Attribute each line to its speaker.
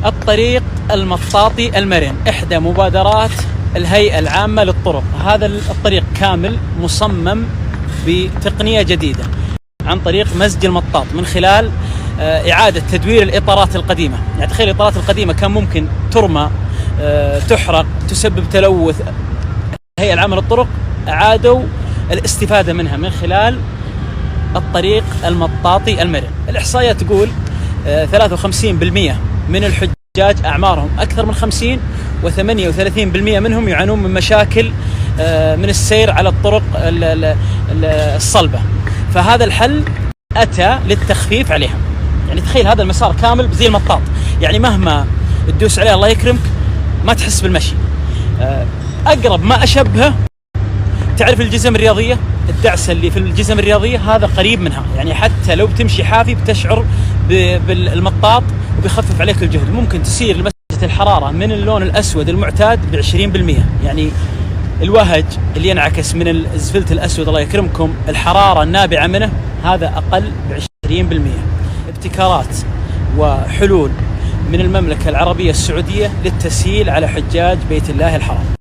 Speaker 1: الطريق المطاطي المرن إحدى مبادرات الهيئة العامة للطرق. هذا الطريق كامل مصمم بتقنية جديدة عن طريق مزج المطاط من خلال إعادة تدوير الإطارات القديمة. يعني تخيل الإطارات القديمة كان ممكن ترمى، تحرق، تسبب تلوث. الهيئة العامة للطرق أعادوا الاستفادة منها من خلال الطريق المطاطي المرن. الإحصائيات تقول 53% من الحجاج أعمارهم أكثر من 50، و38% منهم يعانون من مشاكل من السير على الطرق الصلبة. فهذا الحل أتى للتخفيف عليها. يعني تخيل هذا المسار كامل زي المطاط، يعني مهما تدوس عليه الله يكرمك ما تحس بالمشي. أقرب ما أشبهه، تعرف الجزم الرياضية، الدعسة اللي في الجزم الرياضية هذا قريب منها. يعني حتى لو بتمشي حافي بتشعر بالمطاط وبيخفف عليك الجهد. ممكن تسير لمسة الحرارة من اللون الأسود المعتاد ب20%. يعني الوهج اللي ينعكس من الزفلت الأسود الله يكرمكم الحرارة النابعة منه هذا أقل ب20%. ابتكارات وحلول من المملكة العربية السعودية للتسهيل على حجاج بيت الله الحرام.